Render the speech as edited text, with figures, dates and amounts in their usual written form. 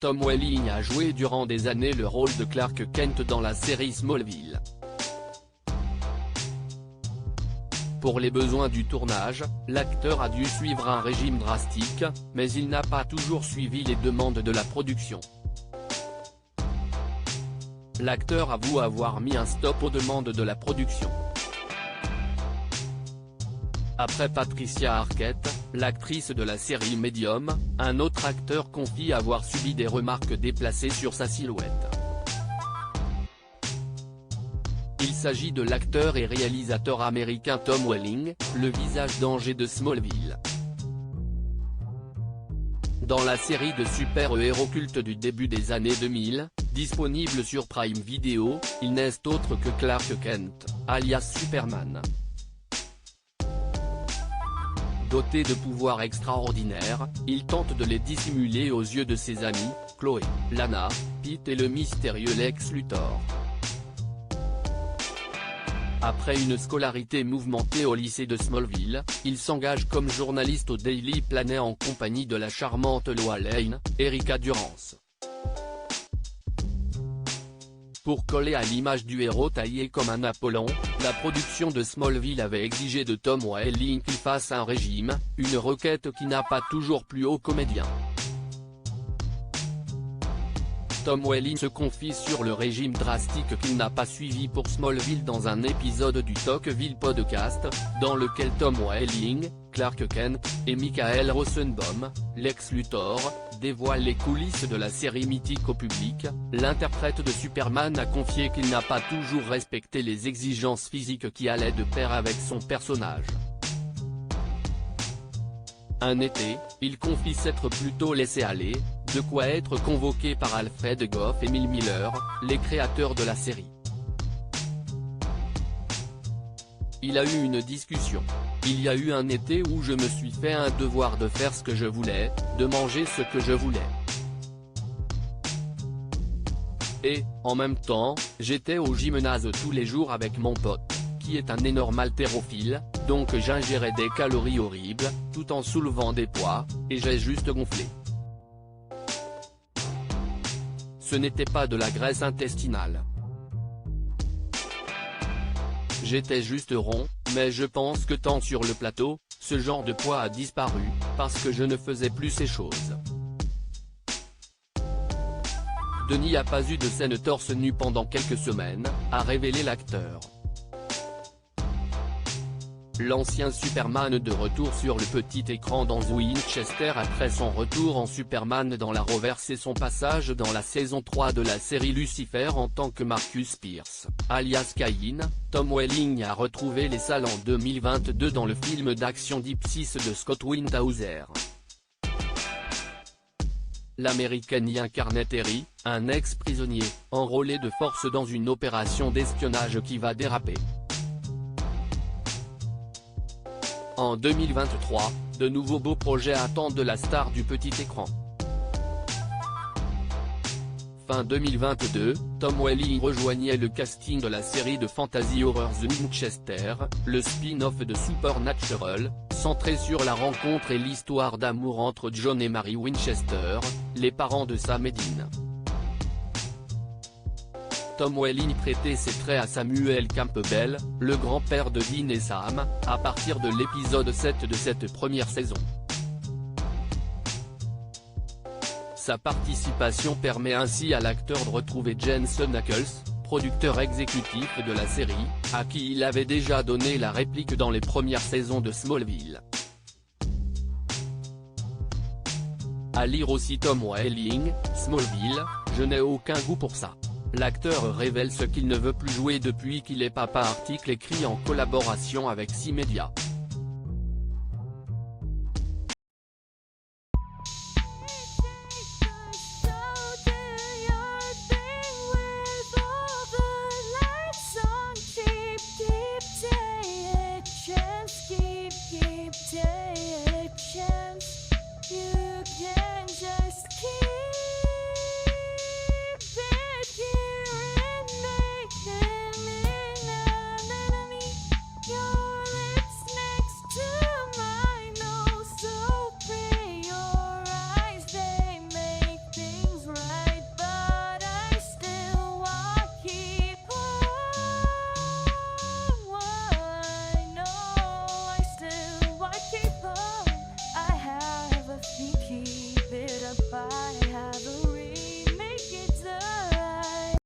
Tom Welling a joué durant des années le rôle de Clark Kent dans la série Smallville. Pour les besoins du tournage, l'acteur a dû suivre un régime drastique, mais il n'a pas toujours suivi les demandes de la production. L'acteur avoue avoir mis un stop aux demandes de la production. Après Patricia Arquette, l'actrice de la série Medium, un autre acteur confie avoir subi des remarques déplacées sur sa silhouette. Il s'agit de l'acteur et réalisateur américain Tom Welling, le visage d'Angers de Smallville. Dans la série de super-héros culte du début des années 2000, disponible sur Prime Video, il n'est autre que Clark Kent, alias Superman. Doté de pouvoirs extraordinaires, il tente de les dissimuler aux yeux de ses amis, Chloé, Lana, Pete et le mystérieux Lex Luthor. Après une scolarité mouvementée au lycée de Smallville, il s'engage comme journaliste au Daily Planet en compagnie de la charmante Lois Lane, Erica Durance. Pour coller à l'image du héros taillé comme un Apollon, la production de Smallville avait exigé de Tom Welling qu'il fasse un régime, une requête qui n'a pas toujours plu au comédien. Tom Welling se confie sur le régime drastique qu'il n'a pas suivi pour Smallville dans un épisode du Talkville Podcast, dans lequel Tom Welling, Clark Kent, et Michael Rosenbaum, Lex Luthor, dévoilent les coulisses de la série mythique au public. L'interprète de Superman a confié qu'il n'a pas toujours respecté les exigences physiques qui allaient de pair avec son personnage. Un été, il confie s'être plutôt laissé aller, de quoi être convoqué par Alfred Gough et Mil Miller, les créateurs de la série. Il a eu une discussion. Il y a eu un été où je me suis fait un devoir de faire ce que je voulais, de manger ce que je voulais. Et, en même temps, j'étais au gymnase tous les jours avec mon pote, qui est un énorme haltérophile, donc j'ingérais des calories horribles, tout en soulevant des poids, et j'ai juste gonflé. Ce n'était pas de la graisse intestinale. J'étais juste rond, mais je pense que tant sur le plateau, ce genre de poids a disparu, parce que je ne faisais plus ces choses. Denis a pas eu de scène torse nu pendant quelques semaines, a révélé l'acteur. L'ancien Superman de retour sur le petit écran dans Winchester après son retour en Superman dans l'Arrowverse et son passage dans la saison 3 de la série Lucifer en tant que Marcus Pierce, alias Cain, Tom Welling a retrouvé les salles en 2022 dans le film d'action Deep Six de Scott Windhauser. L'Américaine y incarnait Terry, un ex-prisonnier, enrôlé de force dans une opération d'espionnage qui va déraper. En 2023, de nouveaux beaux projets attendent la star du petit écran. Fin 2022, Tom Welling rejoignait le casting de la série de fantasy horror The Winchester, le spin-off de Supernatural, centré sur la rencontre et l'histoire d'amour entre John et Mary Winchester, les parents de Sam et Dean. Tom Welling prêtait ses traits à Samuel Campbell, le grand-père de Dean et Sam, à partir de l'épisode 7 de cette première saison. Sa participation permet ainsi à l'acteur de retrouver Jensen Ackles, producteur exécutif de la série, à qui il avait déjà donné la réplique dans les premières saisons de Smallville. À lire aussi Tom Welling, Smallville, je n'ai aucun goût pour ça. L'acteur révèle ce qu'il ne veut plus jouer depuis qu'il est papa. Article écrit en collaboration avec 6 médias.